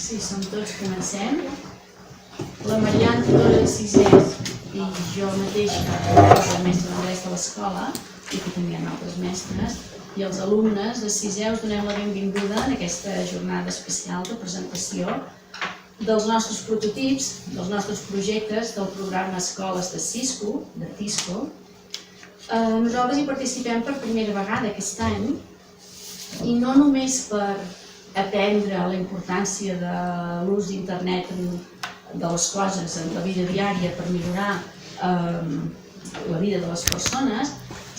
Sí, som tots, comencem. La Mariana, tutora de sisès, i jo mateixa, soc la mestra d'anglès de l'escola, i aquí també hi ha altres mestres, i els alumnes de sisè us donem la benvinguda en aquesta jornada especial de presentació dels nostres prototips, dels nostres projectes del programa Escoles de Cisco, de TISCO. Nosaltres hi participem per primera vegada aquest any, i no només per aprendre la importància de l'ús d'internet de les coses en la vida diària per millorar la vida de les persones,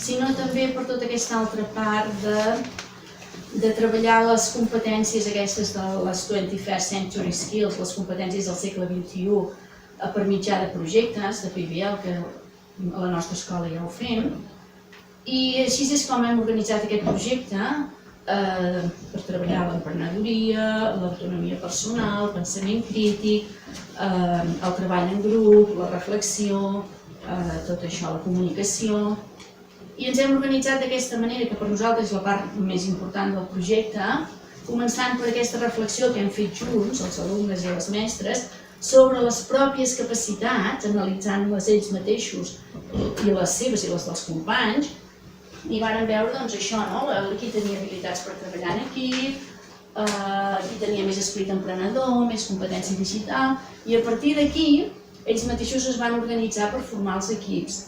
sinó també per tota aquesta altra part de treballar les competències aquestes de les 21st Century Skills, les competències del segle XXI, per mitjà de projectes, de PBL, que a la nostra escola ja ho fem. I així és com hem organitzat aquest projecte, per treballar l'emprenedoria, l'autonomia personal, el pensament crític, el treball en grup, la reflexió, tot això, la comunicació. I ens hem organitzat d'aquesta manera, que per nosaltres és la part més important del projecte, començant per aquesta reflexió que hem fet junts, els alumnes i les mestres, sobre les pròpies capacitats, analitzant-les ells mateixos i les seves i les dels companys, i vàrem veure això, qui tenia habilitats per treballar en equip, qui tenia més esperit emprenedor, més competència digital, i a partir d'aquí ells mateixos es van organitzar per formar els equips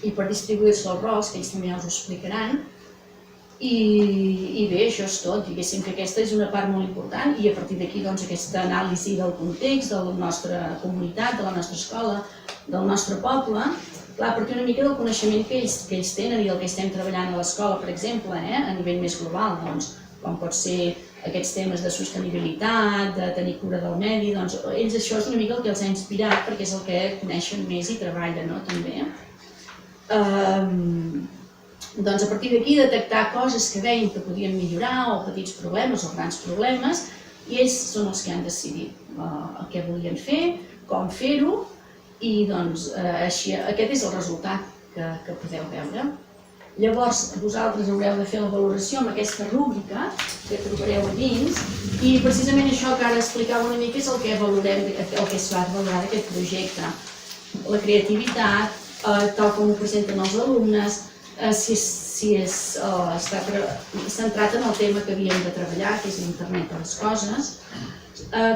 i per distribuir-se els rols, que ells també ja us ho explicaran. I bé, això és tot, diguéssim que aquesta és una part molt important, i a partir d'aquí aquesta anàlisi del context, de la nostra comunitat, de la nostra escola, del nostre poble. Clar, perquè una mica del coneixement que ells tenen i del que estem treballant a l'escola, per exemple, a nivell més global, com pot ser aquests temes de sostenibilitat, de tenir cura del medi, ells això és una mica el que els ha inspirat perquè és el que coneixen més i treballen també. Doncs a partir d'aquí detectar coses que veien que podien millorar, o petits problemes o grans problemes, i ells són els que han decidit el que volien fer, com fer-ho, i doncs aquest és el resultat que podeu veure. Llavors vosaltres haureu de fer la valoració amb aquesta rúbrica que trobareu a dins, i precisament això que ara explicava una mica és el que valorem, el que es va valorar d'aquest projecte. La creativitat, tal com ho presenten els alumnes, si està centrat en el tema que havíem de treballar, que és l'internet de les coses,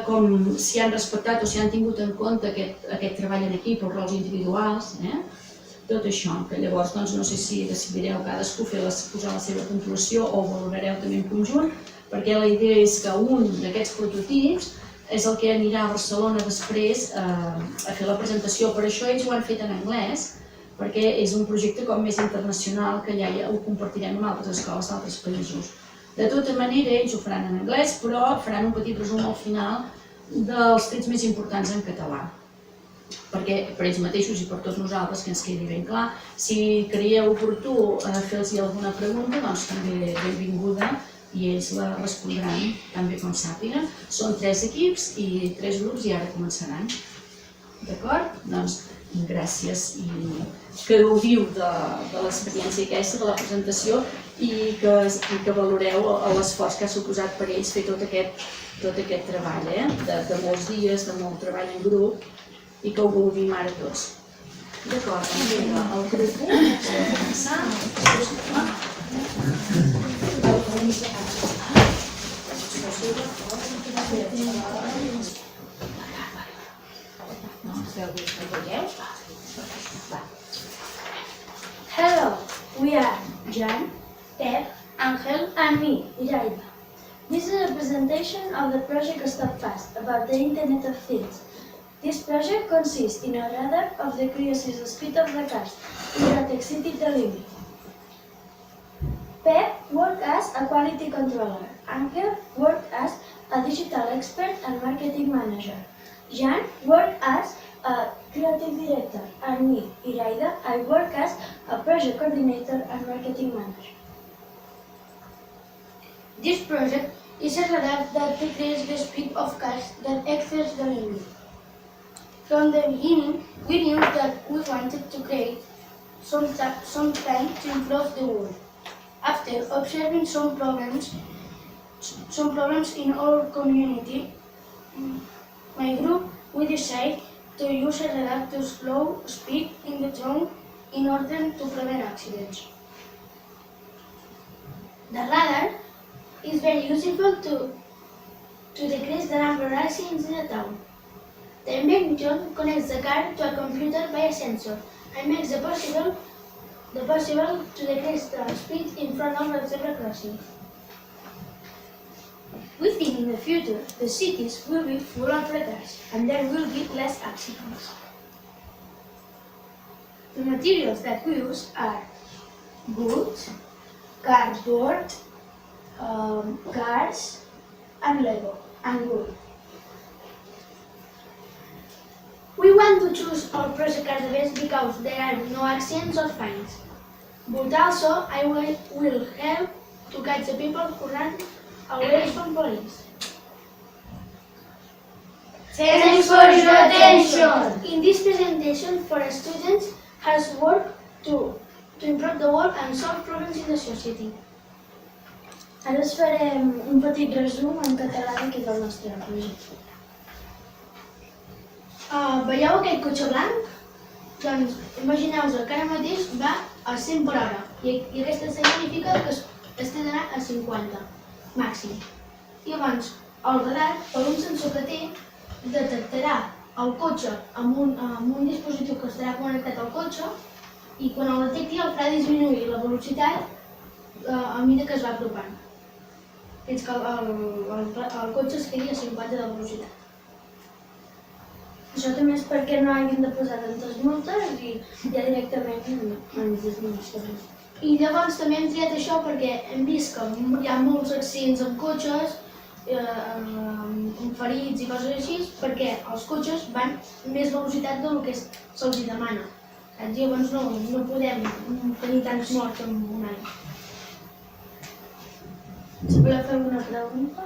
com si han respectat o si han tingut en compte aquest treball en equip, els rols individuals, tot això, que llavors no sé si decidireu cadascú posar la seva puntuació o valorareu també en conjunt, perquè la idea és que un d'aquests prototips és el que anirà a Barcelona després a fer la presentació. Per això ells ho han fet en anglès, perquè és un projecte com més internacional, que ja ho compartirem amb altres escoles d'altres països. De tota manera, ells ho faran en anglès, però faran un petit resum al final dels trets més importants en català. Perquè per ells mateixos i per tots nosaltres, que ens quedi ben clar, si creieu oportú fer-los alguna pregunta, doncs també benvinguda, i ells la respondran tan bé com sàpiguen. Són 3 equips i 3 grups i ara començaran. D'acord? Doncs gràcies i que gaudiu de l'experiència aquesta, de la presentació, i que valoreu l'esforç que ha suposat per ells fer tot aquest treball, de molts dies, de molt treball en grup, i que ho gaudim ara tots. D'acord, doncs el grup 1, podem començar. Hello, we are Jan, Pep, Angel, and me, Iraida. This is a presentation of the project Stop Fast about the Internet of Things. This project consists in a radar of decreases the speed of the cars that exceeded the limit. Pep worked as a quality controller. Angel worked as a digital expert and marketing manager. Jan worked as a creative director, and me, Iraida, I work as a project coordinator and marketing manager. This project is a radar that decreases the speed of cars that exceeds the limit. From the beginning, we knew that we wanted to create some time to improve the world. After observing some problems in our community, my group, we decided to use a radar to slow speed in the trunk in order to prevent accidents. The radar is very useful to decrease the number of accidents in the town. The invention connects the car to a computer by a sensor and makes it possible to decrease the speed in front of the zebra crossing. We think in the future the cities will be full of radars and there will be less accidents. The materials that we use are wood, cardboard, cars, and Lego, and wood. We want to choose our project as the best because there are no accidents or fines. But also, I will help to catch the people who run away from police. Thanks for your attention. In this presentation, for students has worked to improve the world and solve problems in the society. Ara us farem un petit resum en català de què és el nostre projecte. Veieu aquest cotxe blanc? Doncs imagineu-vos que ara mateix va a 100 per hora i aquesta significa que es té d'anar a 50 màxim. I llavors el radar, per un sensor que té, detectarà el cotxe amb un dispositiu que estarà connectat al cotxe i quan el detecti el farà disminuir la velocitat a mesura que es va apropant, fins que el cotxe es quedi a 50 de velocitat. Això també és perquè no hagin de posar tantes multes i ja directament ens disminueixen. I llavors també hem triat això perquè hem vist que hi ha molts accidents amb cotxes, amb ferits i coses així, perquè els cotxes van a més velocitat del que se'ls demana. Llavors no podem tenir tants morts en un any. Si voleu fer alguna pregunta?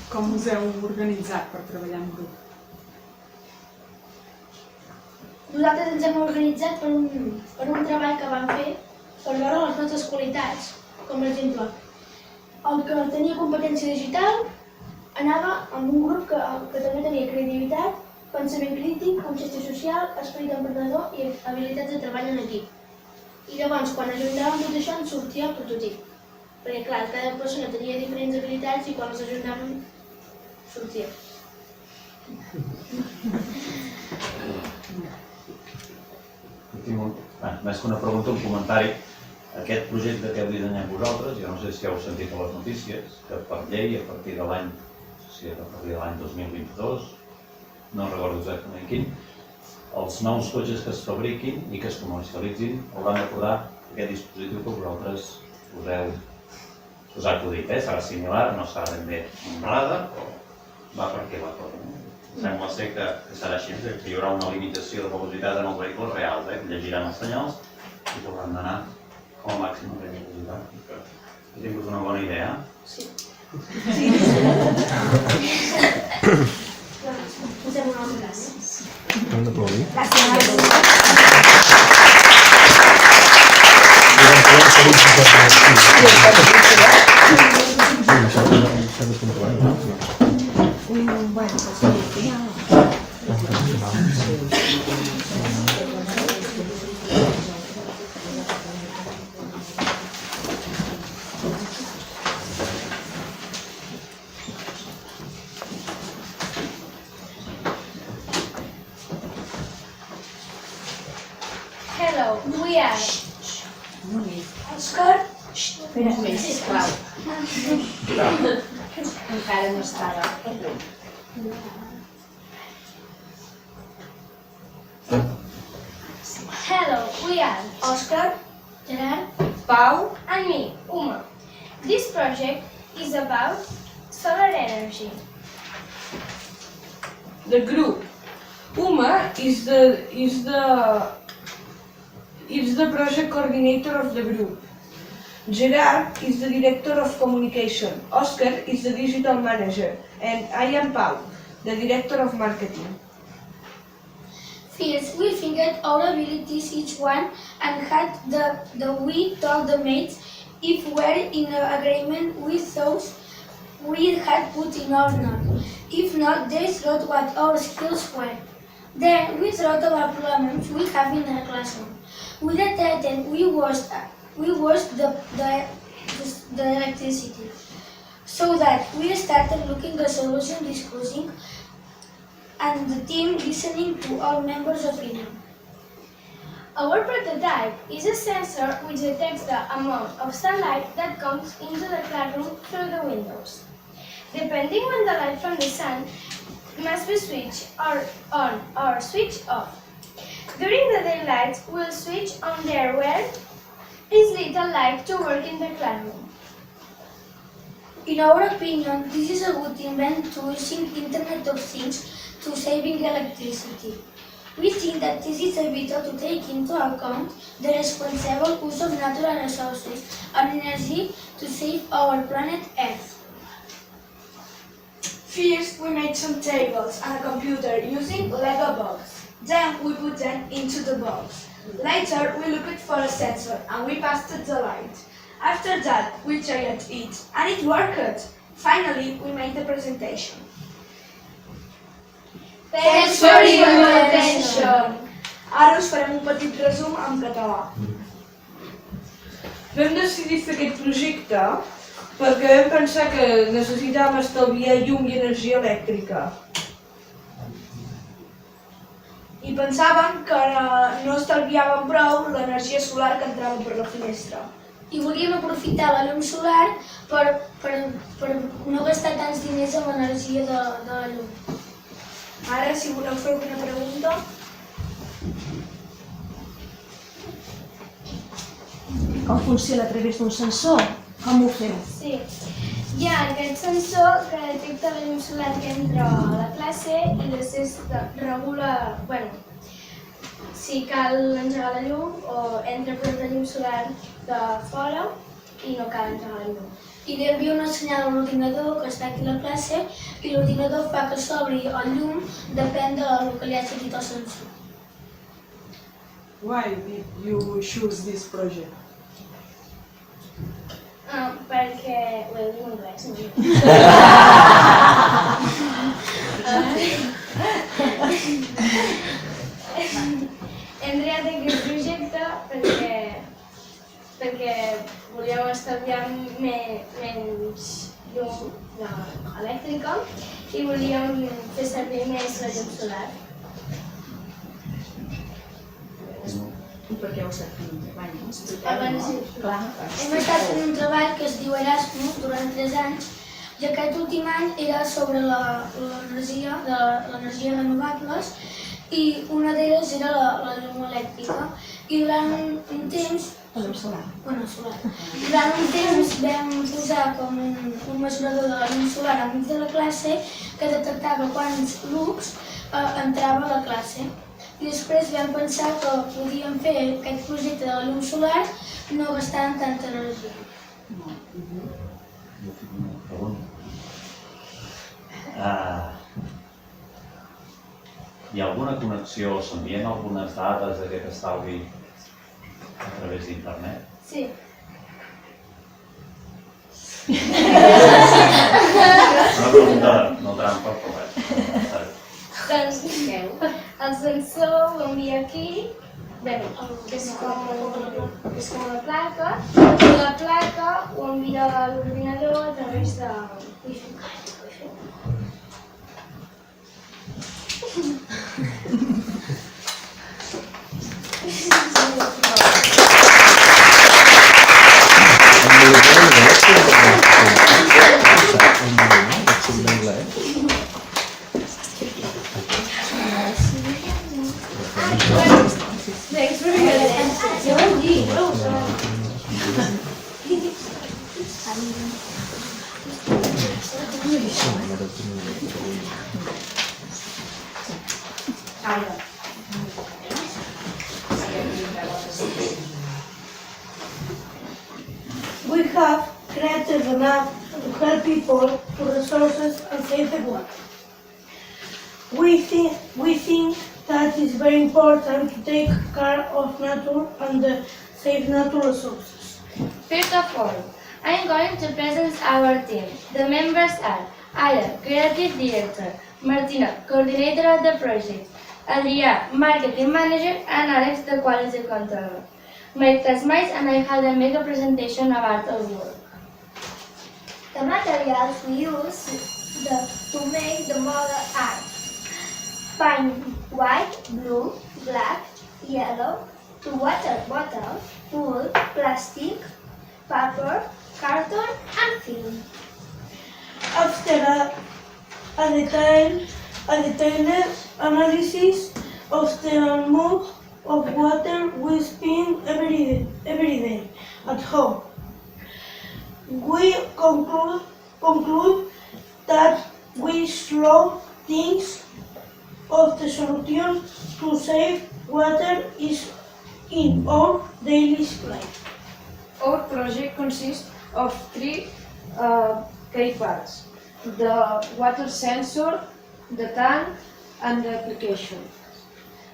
Com us heu organitzat per treballar en grup? Nosaltres ens hem organitzat per un treball que vam fer per veure les nostres qualitats. Com per exemple, el que tenia competència digital anava amb un grup que també tenia creativitat, pensament crític, consciència social, esperit emprenedor i habilitats de treball en equip. I llavors, quan ajuntàvem tot això, ens sortia el prototip. Perquè, clar, cada persona tenia diferents habilitats i quan els ajuntàvem, sortia. Més que una pregunta, un comentari. Aquest projecte que heu dissenyat vosaltres, jo no sé si heu sentit a les notícies, que per llei, a partir de l'any 2022, no recordo exactament quin, els nous cotxes que es fabriquin i que es comercialitzin hauran de posar aquest dispositiu que vosaltres us ha acudit. Serà similar, no serà ben bé un radar, però va per aquí la cosa. Sembla ser que serà així, que hi haurà una limitació de velocitat en els vehicles reals, que llegiran els senyals i hauran d'anar com a màxim a la velocitat. He tingut una bona idea. Sí. Posem una altra classe. Hem d'aplaudir. Hello, we are Oscar. Espera, sisplau. Encara no estava. Hello, we are Òscar, Gerard, Pau and me, Uma. This project is about solar energy. The group. Uma is the project coordinator of the group. Gerard is the director of communication. Oscar is the digital manager. And I am Pau, the director of marketing. First, we figured our abilities each one and had we told the mates if we're in agreement with those we had put in or not. If not, they wrote what our skills were. Then we wrote about problems we have in the classroom. We detected we wasted the electricity. So that we started looking at solution, discussing, and the team listening to all members' opinion. Our prototype is a sensor which detects the amount of sunlight that comes into the classroom through the windows. Depending on the light from the sun, must be switched on or switched off. During the daylight, we'll switch on there where is little light to work in the classroom. In our opinion, this is a good invent to using Internet of Things to saving electricity. We think that this is vital to take into account the responsible use of natural resources and energy to save our planet Earth. First, we made some tables and a computer using Lego blocks. Then we put them into the box. Later, we looked for a sensor and we passed the light. After that, we tried it and it worked. Finally, we made the presentation. Thanks for your attention. Ara us farem un petit resum en català. Vam decidir fer aquest projecte perquè vam pensar que necessitàvem estalviar llum i energia elèctrica. I pensàvem que no estalviàvem prou l'energia solar que entrava per la finestra. I volíem aprofitar la llum solar per no gastar tants diners en l'energia de la llum. Ara, si voleu fer alguna pregunta... Com funciona a través d'un sensor? Com ho feu? Sí. Hi ha aquest sensor que detecta la llum solar que entra a la classe i després regula, si cal engegar la llum o entra prop de llum solar de fora i no cal engegar la llum. I li envia una senyal a l'ordinador que està aquí a la classe i l'ordinador fa que s'obri el llum, depèn del que li ha dit el sensor. Why did you choose this project? Perquè ho he dit en anglès, no? Hem triat aquest projecte perquè volíem estalviar menys llum elèctrica i volíem fer servir més la llum solar. I per què heu estat fent un treball? Abans, Clar. Hem estat fent un treball que es diu Erasmus durant 3 anys i aquest últim any era sobre l'energia renovables i una d'elles era la llum elèctrica i durant un temps Solar. solar. Durant un temps vam posar com un mesurador de la llum solar enmig de la classe que detectava quants lux entrava a la classe. I després vam pensar que podíem fer aquest projecte de la llum solar no gastant tanta energia. Hi ha alguna connexió, s'envien algunes dades d'aquest estalvi a través d'internet? sí. Una pregunta no trampa, però bé. Doncs el sensor ho envia aquí, que és com una placa, i la placa ho envia a l'ordinador a través de Wi-Fi. Thanks for your attention. We have created an app to help people to resources and save the world. We think that it's very important to take care of nature and save natural resources. First of all, I am going to present our team. The members are Aya, Creative Director, Martina, Coordinator of the project, Adrià, Marketing Manager, and Alex, the Quality Controller. My classmates and I had to make a presentation about our work. The materials we use to make the model are paint white, blue, black, yellow, 2 water bottles, wool, plastic, paper, carton, and film. After a detailed analysis of the amount of water we spend every day at home, we conclude that we slow things of the solution to save water is in our daily life. Our project consists of 3 key parts: the water sensor, the tank, and the application.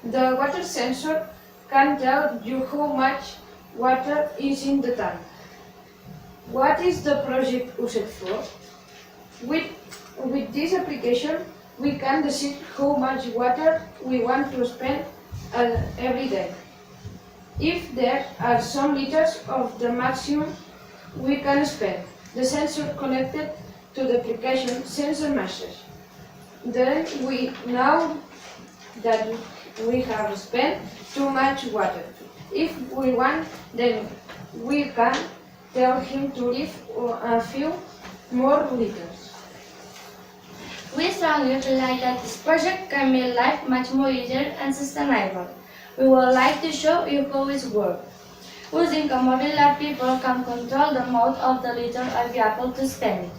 The water sensor can tell you how much water is in the tank. What is the project used for? With this application, we can decide how much water we want to spend every day. If there are some liters of the maximum we can spend, the sensor connected to the application sends a message. Then we know that we have spent too much water. If we want, then we can tell him to leave a few more liters. We strongly feel like that this project can make life much more easier and sustainable. We would like to show you how it works. Using a mobile app, people can control the amount of the liter available to spend.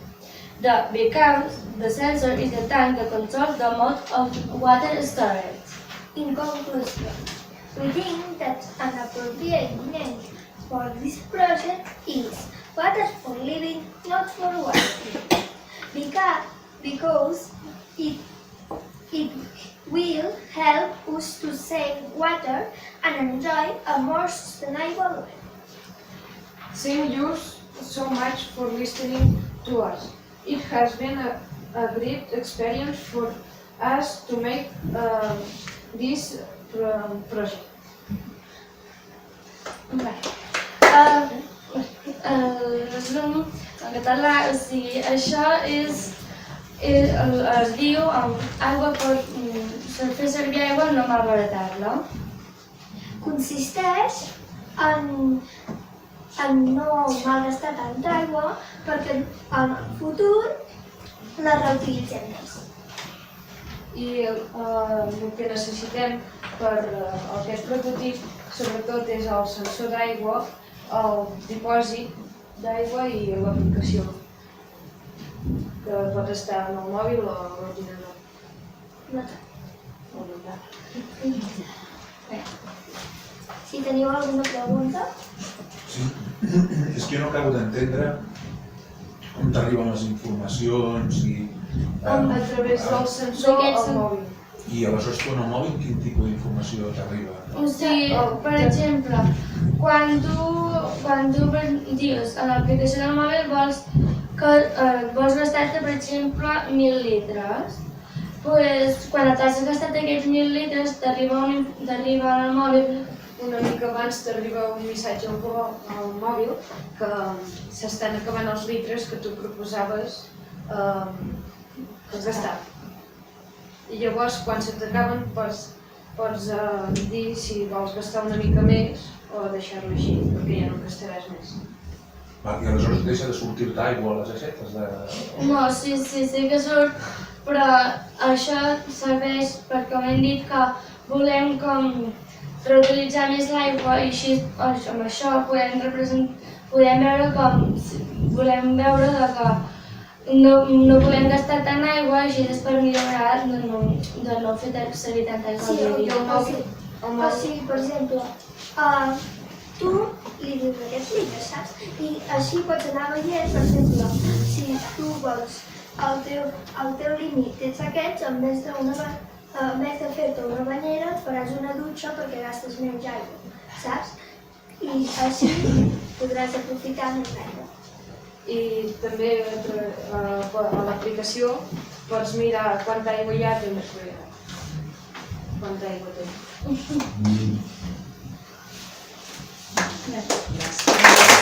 Because the sensor is the tank that controls the amount of water storage. In conclusion, we think that an appropriate name for this project is Water for Living, Not for Wasting. Because it will help us to save water and enjoy a more sustainable life. Thank you so much for listening to us. It has been a great experience for us to make this project. Resum en català, o sigui, això es diu aigua per fer servir aigua no malbaratar-la. Consisteix en no malgastar tanta aigua perquè en el futur la reutilitzem més. I el que necessitem per aquest prototip sobretot és el sensor d'aigua, el dipòsit d'aigua i l'aplicació, que pot estar en el mòbil o a l'ordinador. Si teniu alguna pregunta? Sí, és que jo no acabo d'entendre on t'arriben les informacions i... A través del sensor al mòbil. I aleshores tu en el mòbil quin tipus d'informació t'arriba? O sigui, per exemple, quan tu dius a l'aplicació del mòbil vols gastar-te, per exemple, 1.000 litres, doncs quan t'has gastat aquests 1.000 litres t'arriba al mòbil. Una mica abans t'arriba un missatge al mòbil que s'estan acabant els litres que tu proposaves gastar. I llavors, quan se t'acaben, pots dir si vols gastar una mica més o deixar-lo així, perquè ja no gastaràs més. I aleshores deixa de sortir-te aigua a les aixetes? No, sí que surt, però això serveix perquè ho hem dit que volem com reutilitzar més l'aigua i així amb això podem veure que no volem gastar tant aigua i així és per millorar de no fer servir tanta aigua al dia. O sigui, per exemple, tu li dius aquests litres, saps? I així pots anar veient, per exemple, si tu vols el teu límit ets aquests, en vez de fer-te una banyera et faràs una dutxa perquè gastes menys aigua, saps? I així podràs aprofitar més l'aigua. I també a l'aplicació pots mirar quanta aigua hi ha a temps real. Quanta aigua té. Gràcies.